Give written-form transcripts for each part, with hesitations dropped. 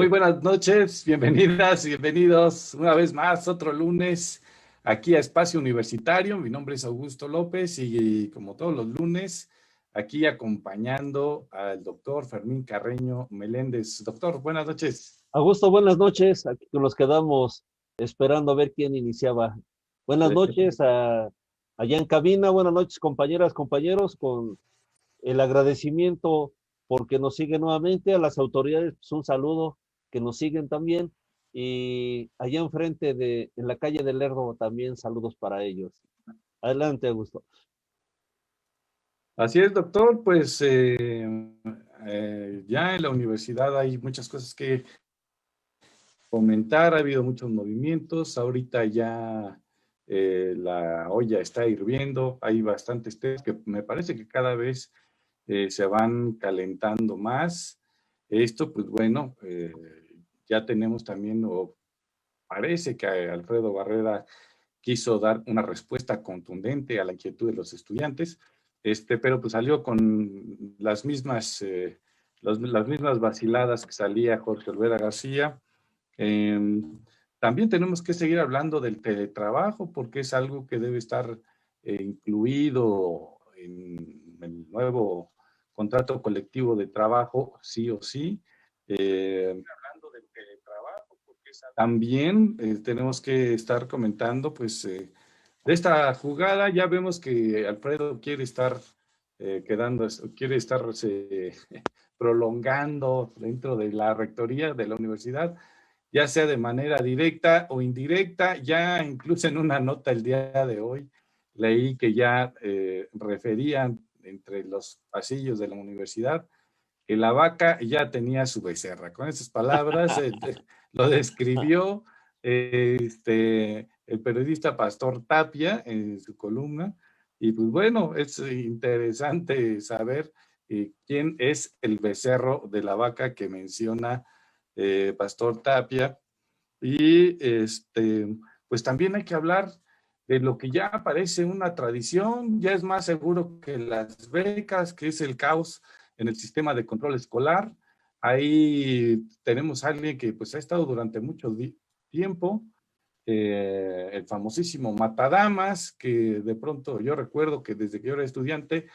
Muy buenas noches, bienvenidas y bienvenidos una vez más, otro lunes aquí a Espacio Universitario. Mi nombre es Augusto López y como todos los lunes, aquí acompañando al doctor Fermín Carreño Meléndez. Doctor, buenas noches. Augusto, buenas noches. Aquí nos quedamos esperando a ver quién iniciaba. Buenas noches allá en cabina. Buenas noches, compañeras, compañeros, con el agradecimiento porque nos siguen nuevamente. A las autoridades, pues, un saludo que nos siguen también. Y allá enfrente en la calle del Lerdo, también saludos para ellos. Adelante, Augusto. Así es, doctor, pues ya en la universidad hay muchas cosas que comentar, ha habido muchos movimientos, ahorita ya la olla está hirviendo, hay bastantes temas que me parece que cada vez se van calentando más. Esto, pues bueno, ya tenemos también, o parece que Alfredo Barrera quiso dar una respuesta contundente a la inquietud de los estudiantes, pero pues salió con las mismas vaciladas que salía Jorge Olvera García. Eh, También tenemos que seguir hablando del teletrabajo porque es algo que debe estar incluido en el nuevo contrato colectivo de trabajo, sí o sí. También tenemos que estar comentando, pues, de esta jugada. Ya vemos que Alfredo quiere estar quiere estarse prolongando dentro de la rectoría de la universidad, ya sea de manera directa o indirecta. Ya incluso en una nota el día de hoy leí que ya referían entre los pasillos de la universidad que la vaca ya tenía su becerra. Con esas palabras lo describió el periodista Pastor Tapia en su columna. Y pues bueno, es interesante saber quién es el becerro de la vaca que menciona Pastor Tapia. Y pues también hay que hablar de lo que ya parece una tradición, ya es más seguro que las becas, que es el caos en el sistema de control escolar. Ahí tenemos a alguien que pues ha estado durante mucho tiempo, el famosísimo Matadamas, que de pronto yo recuerdo que desde que yo era estudiante,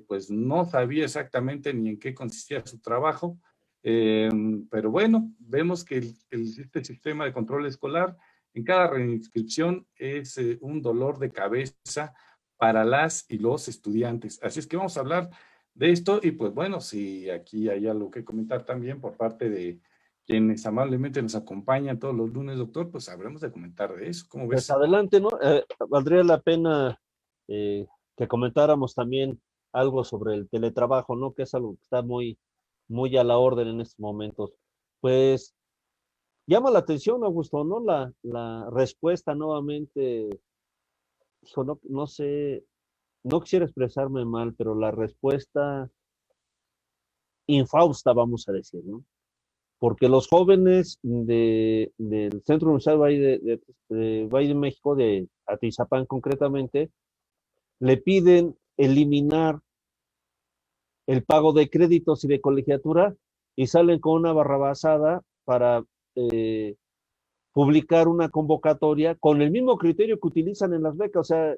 pues no sabía exactamente ni en qué consistía su trabajo, eh, pero bueno, vemos que este sistema de control escolar en cada reinscripción es un dolor de cabeza para las y los estudiantes. Así es que vamos a hablar de esto y pues bueno, si aquí hay algo que comentar también por parte de quienes amablemente nos acompañan todos los lunes, doctor, pues habremos de comentar de eso. ¿Cómo Pues ves? adelante, ¿no? Valdría la pena eh, que comentáramos también algo sobre el teletrabajo, ¿no? Que es algo que está muy a la orden en estos momentos. Pues llama la atención, Augusto, ¿no? La respuesta nuevamente, hijo, no sé, no quisiera expresarme mal, pero la respuesta infausta, vamos a decir, ¿no? Porque los jóvenes del Centro Universitario de Valle de México, de Atizapán concretamente, le piden eliminar el pago de créditos y de colegiatura y salen con una barrabasada para eh, publicar una convocatoria con el mismo criterio que utilizan en las becas. O sea,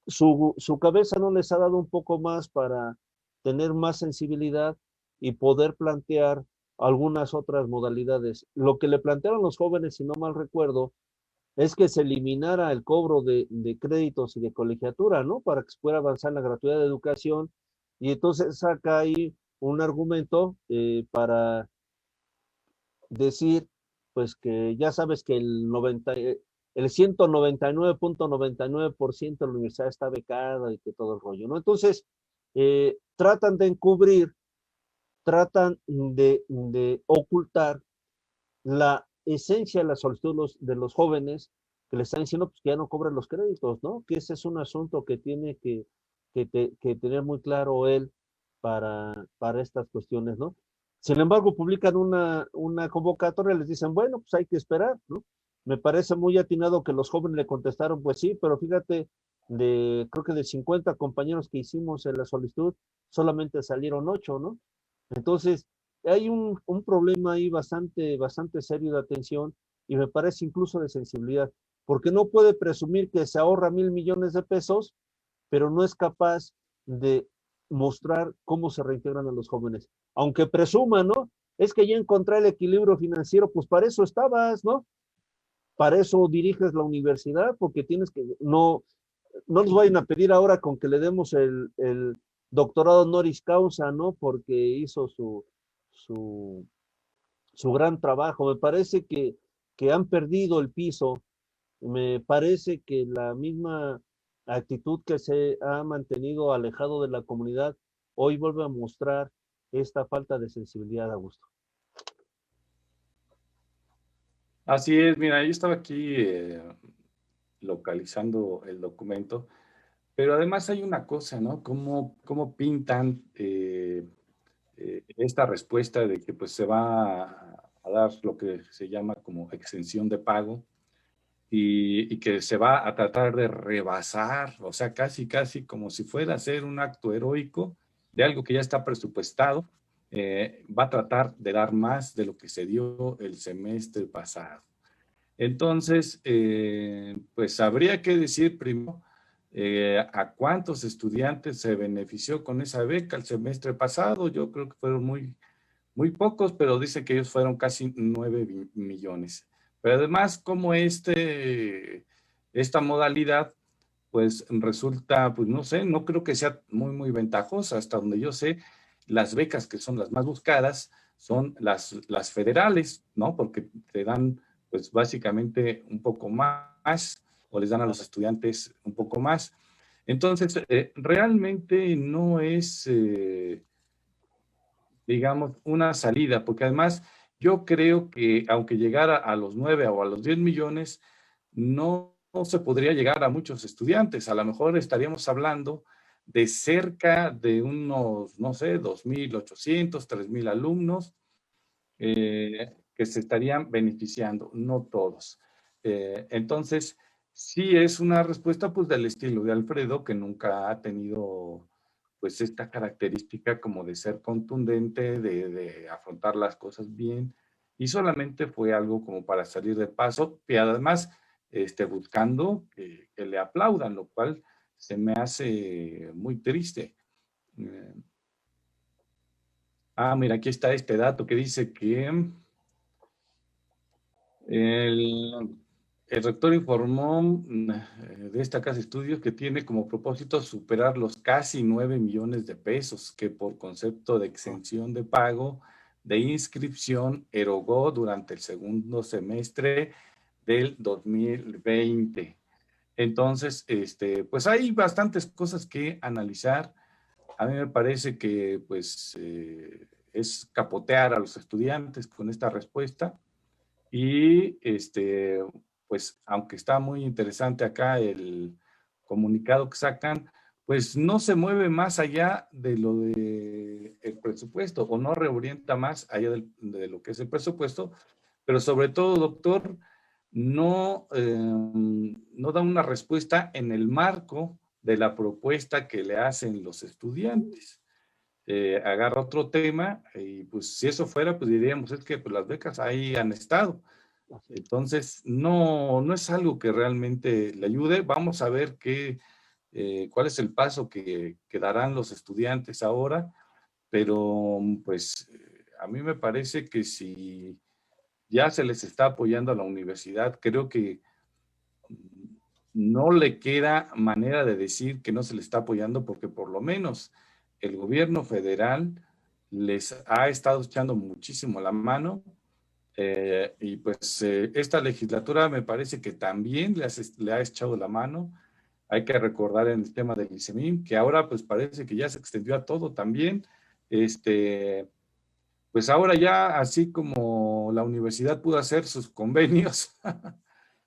su cabeza no les ha dado un poco más para tener más sensibilidad y poder plantear algunas otras modalidades. Lo que le plantearon los jóvenes, si no mal recuerdo, es que se eliminara el cobro de créditos y de colegiatura, ¿no? Para que se pueda avanzar en la gratuidad de educación. Y entonces saca ahí un argumento para decir, pues que ya sabes que el 199.99% de la universidad está becada y que todo el rollo, ¿no? Entonces, tratan de encubrir, tratan de ocultar la esencia de la solicitud de los jóvenes que le están diciendo pues, que ya no cobran los créditos, ¿no? Que ese es un asunto que tiene que tener muy claro él para estas cuestiones, ¿no? Sin embargo, publican una convocatoria, les dicen, bueno, pues hay que esperar, ¿no? Me parece muy atinado que los jóvenes le contestaron, pues sí, pero fíjate, creo que de 50 compañeros que hicimos en la solicitud, solamente salieron 8, ¿no? Entonces, hay un problema ahí bastante serio de atención y me parece incluso de sensibilidad, porque no puede presumir que se ahorra 1,000 millones de pesos, pero no es capaz de mostrar cómo se reintegran a los jóvenes. Aunque presuma, ¿no? Es que ya encontré el equilibrio financiero, pues para eso estabas, ¿no? Para eso diriges la universidad, porque tienes que, no nos vayan a pedir ahora con que le demos el doctorado honoris causa, ¿no? Porque hizo su, su gran trabajo. Me parece que han perdido el piso. Me parece que la misma actitud que se ha mantenido alejado de la comunidad hoy vuelve a mostrar esta falta de sensibilidad, Augusto. Así es, mira, yo estaba aquí localizando el documento, pero además hay una cosa, ¿no? ¿Cómo pintan esta respuesta de que pues se va a dar lo que se llama como exención de pago y que se va a tratar de rebasar, o sea, casi como si fuera a ser un acto heroico de algo que ya está presupuestado, va a tratar de dar más de lo que se dio el semestre pasado. Entonces, pues habría que decir primero a cuántos estudiantes se benefició con esa beca el semestre pasado. Yo creo que fueron muy pocos, pero dice que ellos fueron casi 9 millones. Pero además, como esta modalidad, pues resulta, pues no sé, no creo que sea muy ventajosa. Hasta donde yo sé, las becas que son las más buscadas son las federales, ¿no? Porque te dan, pues básicamente un poco más, o les dan a los estudiantes un poco más. Entonces, realmente no es, digamos, una salida, porque además yo creo que aunque llegara a los 9 o a los 10 millones, no se podría llegar a muchos estudiantes. A lo mejor estaríamos hablando de cerca de unos, no sé, 2,800, 3,000 alumnos que se estarían beneficiando, no todos. Entonces, sí es una respuesta pues del estilo de Alfredo, que nunca ha tenido pues esta característica como de ser contundente, de afrontar las cosas bien, y solamente fue algo como para salir de paso, y además buscando que le aplaudan, lo cual se me hace muy triste. Mira, aquí está este dato que dice que el rector informó de esta casa de estudios que tiene como propósito superar los casi 9 millones de pesos que por concepto de exención de pago de inscripción erogó durante el segundo semestre del 2020. Entonces, pues hay bastantes cosas que analizar. A mí me parece que pues es capotear a los estudiantes con esta respuesta. Y pues aunque está muy interesante acá el comunicado que sacan, pues no se mueve más allá de lo del presupuesto o no reorienta más allá de lo que es el presupuesto, pero sobre todo, doctor, no da una respuesta en el marco de la propuesta que le hacen los estudiantes. Agarra otro tema y pues si eso fuera, pues diríamos, es que pues, las becas ahí han estado. Entonces, no es algo que realmente le ayude. Vamos a ver cuál es el paso que darán los estudiantes ahora, pero pues a mí me parece que si ya se les está apoyando a la universidad, creo que no le queda manera de decir que no se le está apoyando porque por lo menos el gobierno federal les ha estado echando muchísimo la mano y pues esta legislatura me parece que también le ha echado la mano. Hay que recordar en el tema del ICEMIM que ahora pues parece que ya se extendió a todo también. Pues ahora ya así como la universidad pudo hacer sus convenios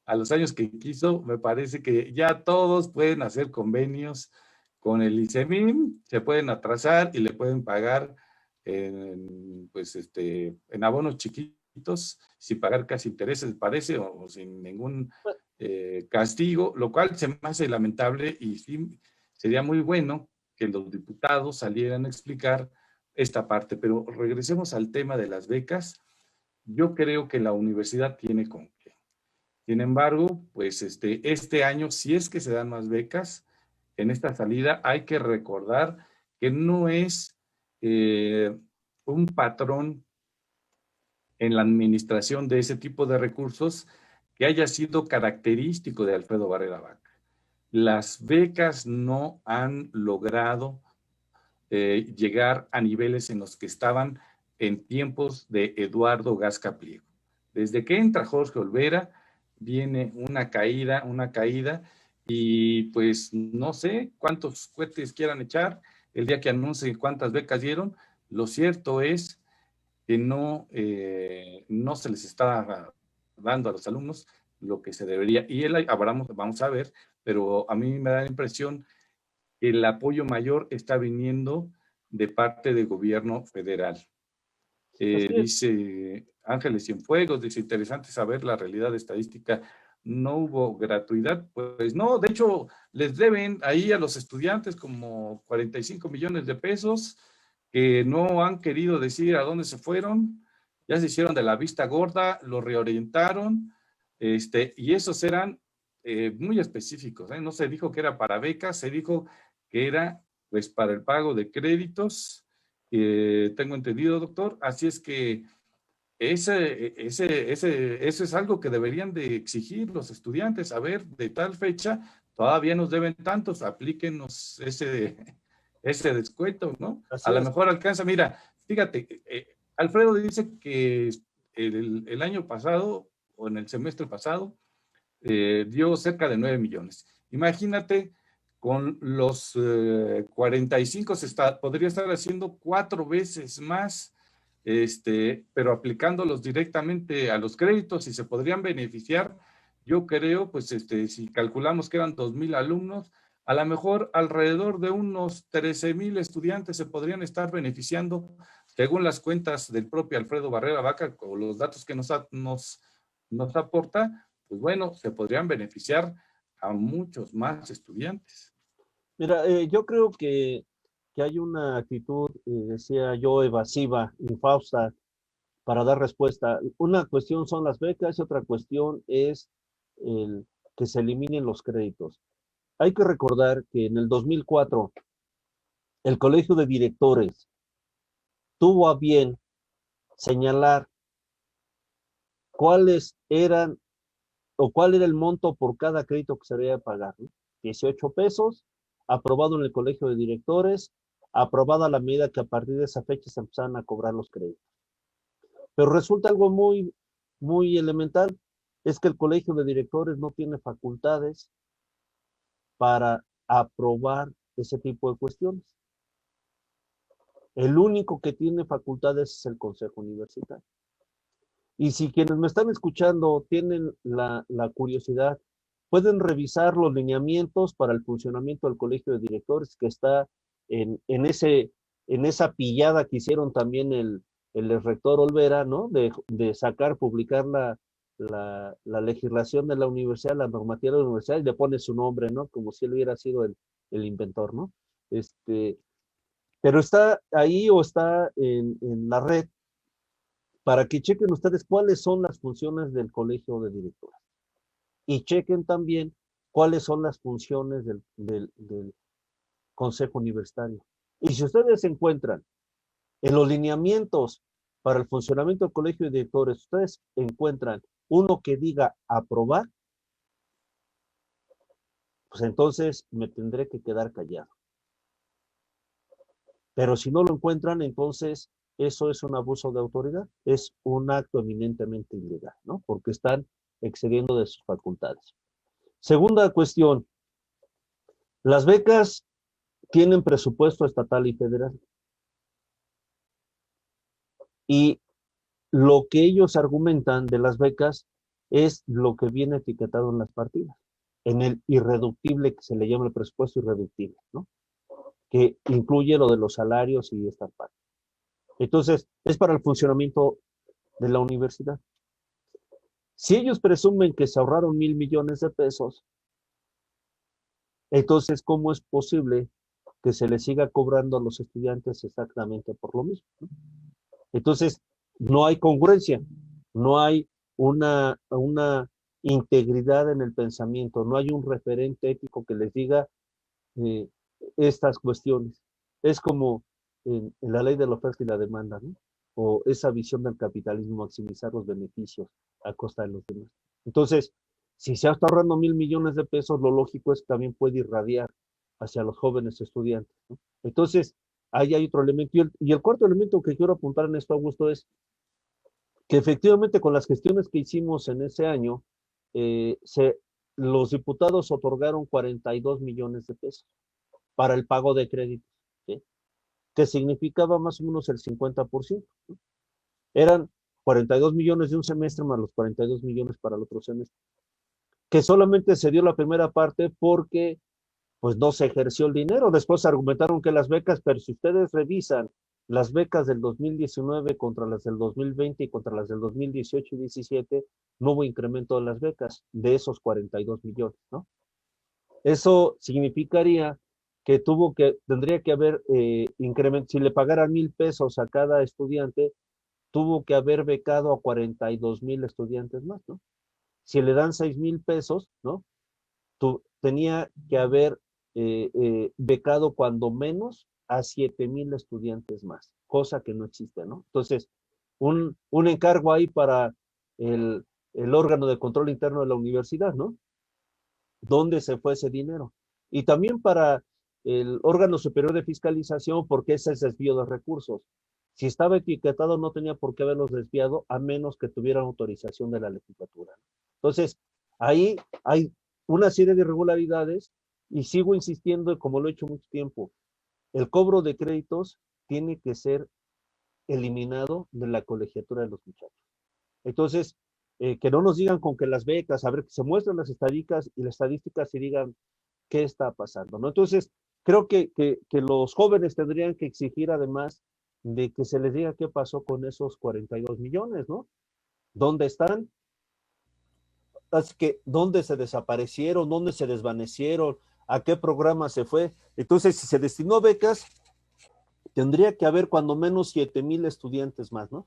a los años que quiso, me parece que ya todos pueden hacer convenios con el ICEMIM, se pueden atrasar y le pueden pagar pues en abonos chiquitos, sin pagar casi intereses, parece, o sin ningún castigo, lo cual se me hace lamentable y sí, sería muy bueno que los diputados salieran a explicar esta parte. Pero regresemos al tema de las becas. Yo creo que la universidad tiene con qué. Sin embargo, pues este año, si es que se dan más becas, en esta salida hay que recordar que no es un patrón en la administración de ese tipo de recursos que haya sido característico de Alfredo Barrera Vaca. Las becas no han logrado llegar a niveles en los que estaban en tiempos de Eduardo Gasca Pliego. Desde que entra Jorge Olvera, viene una caída, y pues no sé cuántos cohetes quieran echar el día que anuncien cuántas becas dieron. Lo cierto es que no se les está dando a los alumnos lo que se debería. Y vamos a ver, pero a mí me da la impresión que el apoyo mayor está viniendo de parte del gobierno federal. Dice Ángeles Cienfuegos, dice, interesante saber la realidad estadística. No hubo gratuidad, pues no, de hecho les deben ahí a los estudiantes como 45 millones de pesos que no han querido decir a dónde se fueron, ya se hicieron de la vista gorda, lo reorientaron, y esos eran muy específicos, no se dijo que era para becas, se dijo que era pues para el pago de créditos, tengo entendido, doctor, así es que eso es algo que deberían de exigir los estudiantes. A ver, de tal fecha, todavía nos deben tantos, aplíquenos ese descuento, ¿no? Así A lo es. mejor alcanza, mira, fíjate, Alfredo dice que el año pasado, o en el semestre pasado, dio cerca de 9 millones. Imagínate, con los 45 podría estar haciendo 4 veces más, pero aplicándolos directamente a los créditos y se podrían beneficiar. Yo creo, pues, si calculamos que eran 2,000 alumnos, a lo mejor alrededor de unos 13,000 estudiantes se podrían estar beneficiando, según las cuentas del propio Alfredo Barrera Vaca, o los datos que nos aporta. Pues bueno, se podrían beneficiar a muchos más estudiantes. Mira, yo creo que hay una actitud, decía yo, evasiva, infausta, para dar respuesta. Una cuestión son las becas y otra cuestión es el que se eliminen los créditos. Hay que recordar que en el 2004 el Colegio de Directores tuvo a bien señalar cuáles eran o cuál era el monto por cada crédito que se debía pagar, ¿no? 18 pesos, aprobado en el Colegio de Directores, aprobada la medida que a partir de esa fecha se empezaron a cobrar los créditos. Pero resulta algo muy elemental, es que el Colegio de Directores no tiene facultades para aprobar ese tipo de cuestiones. El único que tiene facultades es el Consejo Universitario. Y si quienes me están escuchando tienen la curiosidad, pueden revisar los lineamientos para el funcionamiento del Colegio de Directores que está en esa pillada que hicieron también el rector Olvera, ¿no? De publicar la legislación de la universidad, la normativa de la universidad, y le pone su nombre, ¿no? Como si él hubiera sido el inventor, ¿no? Pero está ahí o está en la red para que chequen ustedes cuáles son las funciones del Colegio de Directores. Y chequen también cuáles son las funciones del Consejo Universitario. Y si ustedes encuentran en los lineamientos para el funcionamiento del Colegio de Directores, ustedes encuentran uno que diga aprobar, pues entonces me tendré que quedar callado. Pero si no lo encuentran, entonces eso es un abuso de autoridad, es un acto eminentemente ilegal, ¿no? Porque están excediendo de sus facultades. Segunda cuestión, las becas tienen presupuesto estatal y federal. Y lo que ellos argumentan de las becas es lo que viene etiquetado en las partidas, en el irreductible, que se le llama el presupuesto irreductible, ¿no? Que incluye lo de los salarios y estas partes. Entonces, es para el funcionamiento de la universidad. Si ellos presumen que se ahorraron 1,000 millones de pesos, entonces, ¿cómo es posible que se les siga cobrando a los estudiantes exactamente por lo mismo, ¿no? Entonces, no hay congruencia, no hay una integridad en el pensamiento, no hay un referente ético que les diga eh, estas cuestiones. Es como en la ley de la oferta y la demanda, ¿no? O esa visión del capitalismo, maximizar los beneficios a costa de los demás. Entonces, si se está ahorrando 1,000 millones de pesos, lo lógico es que también puede irradiar hacia los jóvenes estudiantes, ¿no? Entonces, ahí hay otro elemento. Y el cuarto elemento que quiero apuntar en esto, Augusto, es que efectivamente con las gestiones que hicimos en ese año, eh, se, los diputados otorgaron 42 millones de pesos para el pago de créditos, ¿sí? Que significaba más o menos el 50%, ¿no? Eran 42 millones de un semestre más los 42 millones para el otro semestre, que solamente se dio la primera parte porque pues no se ejerció el dinero. Después argumentaron que las becas, pero si ustedes revisan las becas del 2019 contra las del 2020 y contra las del 2018 y 17, no hubo incremento de las becas de esos 42 millones, ¿no? Eso significaría que tendría que haber incremento, si le pagaran 1,000 pesos a cada estudiante, tuvo que haber becado a 42,000 estudiantes más, ¿no? Si le dan 6,000 pesos, ¿no? Tenía que haber becado cuando menos a 7,000 estudiantes más, cosa que no existe, ¿no? Entonces, un encargo ahí para el, el órgano de control interno de la universidad, ¿no? ¿Dónde se fue ese dinero? Y también para el órgano superior de fiscalización, porque ese es desvío de recursos. Si estaba etiquetado, no tenía por qué haberlos desviado, a menos que tuvieran autorización de la legislatura. Entonces, ahí hay una serie de irregularidades y sigo insistiendo, como lo he hecho mucho tiempo, el cobro de créditos tiene que ser eliminado de la colegiatura de los muchachos. Entonces, que no nos digan con que las becas, a ver, que se muestren las estadísticas y digan qué está pasando, ¿no? Entonces, creo que los jóvenes tendrían que exigir además de que se les diga qué pasó con esos 42 millones, ¿no? ¿Dónde están? Así que, ¿dónde se desaparecieron? ¿Dónde se desvanecieron? ¿A qué programa se fue? Entonces, si se destinó a becas, tendría que haber cuando menos 7,000 estudiantes más, ¿no?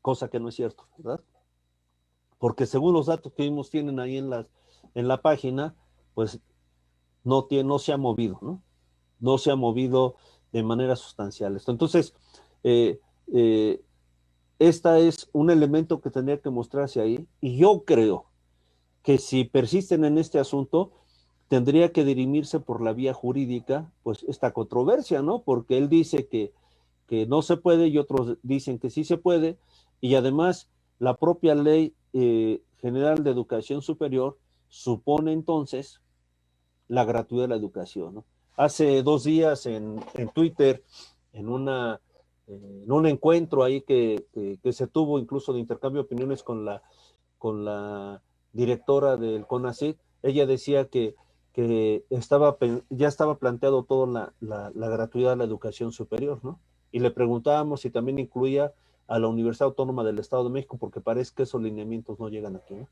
Cosa que no es cierto, ¿verdad? Porque según los datos que vimos tienen ahí en la página, pues no se ha movido, ¿no? No se ha movido de manera sustancial. Entonces, eh, eh, esta es un elemento que tendría que mostrarse ahí, y yo creo que si persisten en este asunto, tendría que dirimirse por la vía jurídica, pues esta controversia, ¿no? Porque él dice que no se puede y otros dicen que sí se puede, y además la propia ley general de educación superior supone entonces la gratuidad de la educación, ¿no? Hace 2 días en Twitter, en, una, en un encuentro ahí que se tuvo incluso de intercambio de opiniones con la directora del CONACYT, ella decía que ya estaba planteado todo la gratuidad de la educación superior, ¿no? Y le preguntábamos si también incluía a la Universidad Autónoma del Estado de México, porque parece que esos lineamientos no llegan aquí, ¿no?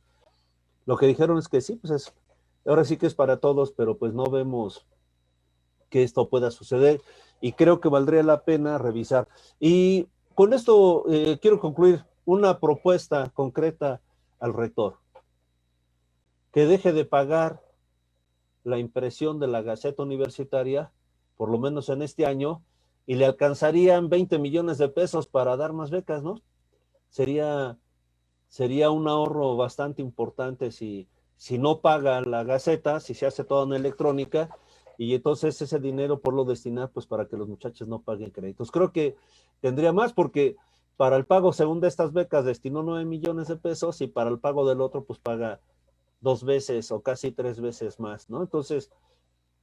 Lo que dijeron es que sí, pues ahora sí que es para todos, pero pues no vemos que esto pueda suceder y creo que valdría la pena revisar. Y con esto quiero concluir una propuesta concreta al rector, que deje de pagar la impresión de la Gaceta Universitaria, por lo menos en este año, y le alcanzarían 20 millones de pesos para dar más becas, ¿no? Sería, sería un ahorro bastante importante si no paga la Gaceta, si se hace todo en electrónica, y entonces ese dinero por lo destinar pues para que los muchachos no paguen créditos. Creo que tendría más porque para el pago según de estas becas destinó 9 millones de pesos y para el pago del otro pues paga 2 veces o casi 3 veces más, ¿no? Entonces,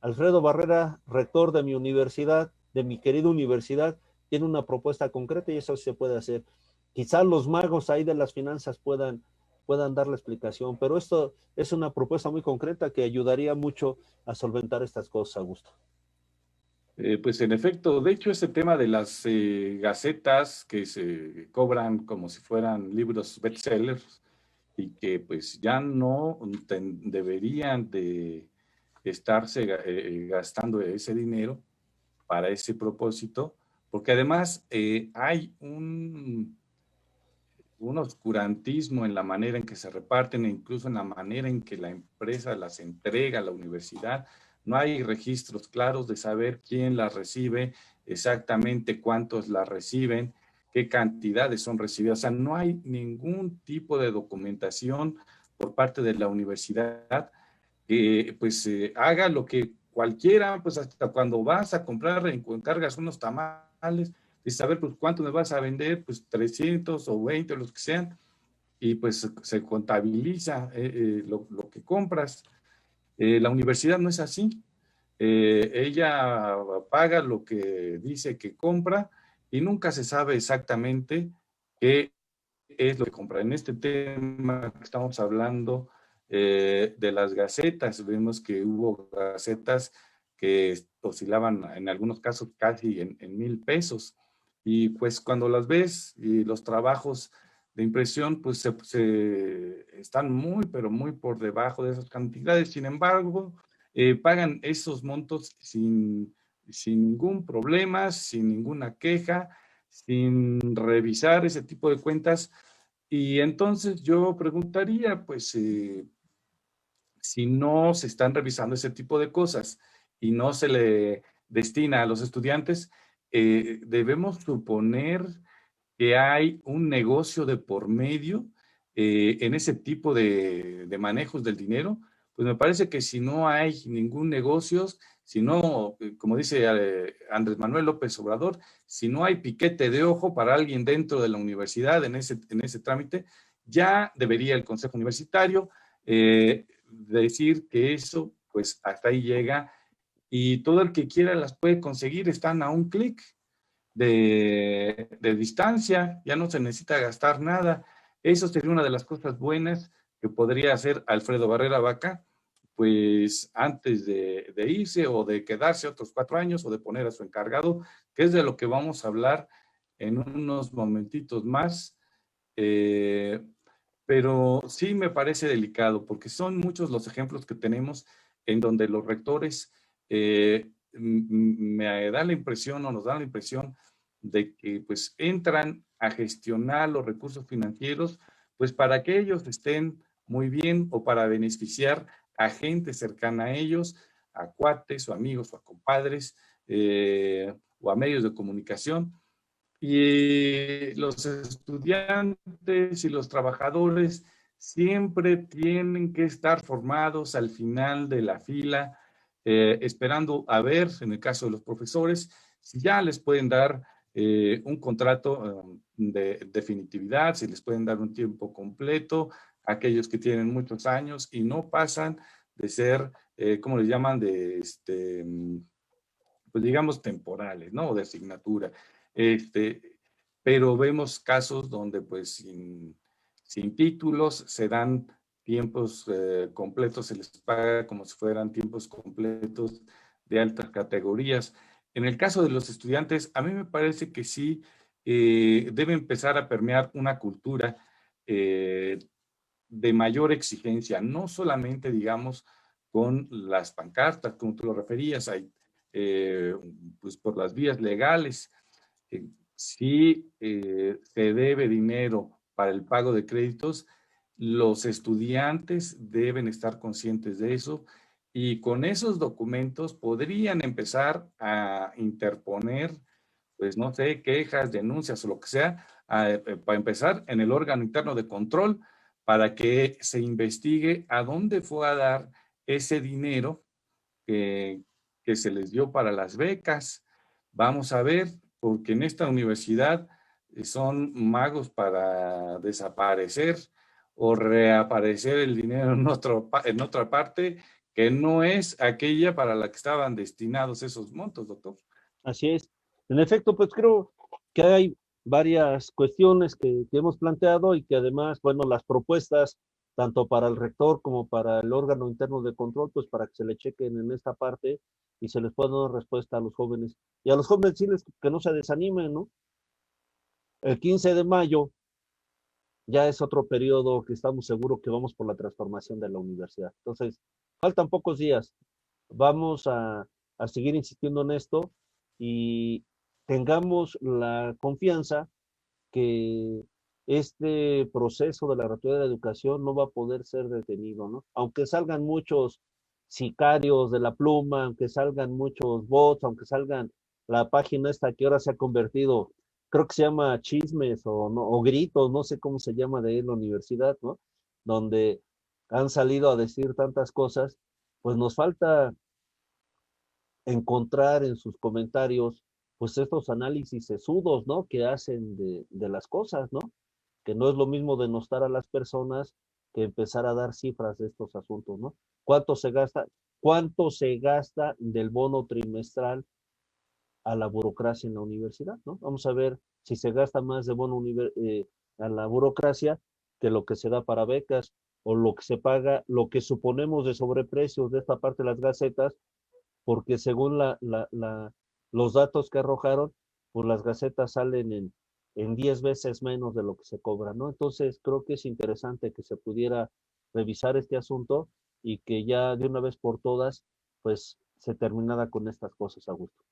Alfredo Barrera, rector de mi universidad, de mi querida universidad, tiene una propuesta concreta y eso se puede hacer. Quizás los magos ahí de las finanzas puedan dar la explicación, pero esto es una propuesta muy concreta que ayudaría mucho a solventar estas cosas, Augusto. Pues en efecto, de hecho ese tema de las gacetas que se cobran como si fueran libros bestsellers y que pues ya no deberían de estarse gastando ese dinero para ese propósito, porque además hay un oscurantismo en la manera en que se reparten e incluso en la manera en que la empresa las entrega a la universidad. No hay registros claros de saber quién las recibe, exactamente cuántos las reciben, qué cantidades son recibidas. O sea, no hay ningún tipo de documentación por parte de la universidad que pues haga lo que cualquiera, pues hasta cuando vas a comprar, encargas unos tamales, y saber pues cuánto me vas a vender, pues 300 o 20 o los que sean, y pues se contabiliza lo que compras. La universidad no es así. Ella paga lo que dice que compra y nunca se sabe exactamente qué es lo que compra. En este tema que estamos hablando de las gacetas, vemos que hubo gacetas que oscilaban en algunos casos casi en 1,000 pesos. Y pues cuando las ves y los trabajos de impresión, pues están muy, pero muy por debajo de esas cantidades. Sin embargo, pagan esos montos sin ningún problema, sin ninguna queja, sin revisar ese tipo de cuentas. Y entonces yo preguntaría, pues, si no se están revisando ese tipo de cosas y no se le destina a los estudiantes, debemos suponer que hay un negocio de por medio en ese tipo de manejos del dinero. Pues me parece que si no hay ningún negocio, si no, como dice Andrés Manuel López Obrador, si no hay piquete de ojo para alguien dentro de la universidad en ese trámite, ya debería el Consejo Universitario decir que eso, pues hasta ahí llega y todo el que quiera las puede conseguir, están a un clic de distancia, ya no se necesita gastar nada. Eso sería una de las cosas buenas que podría hacer Alfredo Barrera Vaca, pues antes de irse o de quedarse otros 4 años o de poner a su encargado, que es de lo que vamos a hablar en unos momentitos más. Eh, pero sí me parece delicado porque son muchos los ejemplos que tenemos en donde los rectores me da la impresión o nos dan la impresión de que pues entran a gestionar los recursos financieros pues para que ellos estén muy bien o para beneficiar a gente cercana a ellos, a cuates o amigos o a compadres o a medios de comunicación. Y los estudiantes y los trabajadores siempre tienen que estar formados al final de la fila, esperando a ver, en el caso de los profesores, si ya les pueden dar un contrato de definitividad, si les pueden dar un tiempo completo, aquellos que tienen muchos años y no pasan de ser, ¿cómo les llaman? Pues digamos, temporales, ¿no? O de asignatura. Pero vemos casos donde pues sin títulos se dan tiempos completos, se les paga como si fueran tiempos completos de altas categorías. En el caso de los estudiantes, a mí me parece que sí debe empezar a permear una cultura eh, de mayor exigencia, no solamente, digamos, con las pancartas, como tú lo referías, hay, pues por las vías legales. Si se debe dinero para el pago de créditos, los estudiantes deben estar conscientes de eso y con esos documentos podrían empezar a interponer, pues no sé, quejas, denuncias o lo que sea, para empezar en el órgano interno de control para que se investigue a dónde fue a dar ese dinero que, que se les dio para las becas. Vamos a ver, porque en esta universidad son magos para desaparecer o reaparecer el dinero en otra parte que no es aquella para la que estaban destinados esos montos, doctor. Así es. En efecto, pues creo que hay varias cuestiones que hemos planteado y que además, bueno, las propuestas, tanto para el rector como para el órgano interno de control, pues para que se le chequen en esta parte y se les pueda dar respuesta a los jóvenes. Y a los jóvenes decirles que no se desanimen, ¿no? El 15 de mayo ya es otro periodo que estamos seguros que vamos por la transformación de la universidad. Entonces, faltan pocos días. vamos a seguir insistiendo en esto y tengamos la confianza que este proceso de la gratuidad de la educación no va a poder ser detenido, ¿no? Aunque salgan muchos sicarios de la pluma, aunque salgan muchos bots, aunque salgan la página esta que ahora se ha convertido, creo que se llama Chismes o, no, o Gritos, no sé cómo se llama de ahí en la universidad, ¿no? Donde han salido a decir tantas cosas, pues nos falta encontrar en sus comentarios, pues estos análisis sesudos, ¿no? Que hacen de las cosas, ¿no? Que no es lo mismo denostar a las personas que empezar a dar cifras de estos asuntos, ¿no? ¿Cuánto se gasta? ¿Cuánto se gasta del bono trimestral a la burocracia en la universidad, ¿no? Vamos a ver si se gasta más de bono a la burocracia que lo que se da para becas o lo que se paga, lo que suponemos de sobreprecios de esta parte de las gacetas, porque según los datos que arrojaron, pues las gacetas salen en 10 veces menos de lo que se cobra, ¿no? Entonces creo que es interesante que se pudiera revisar este asunto y que ya de una vez por todas, pues se terminara con estas cosas, Augusto.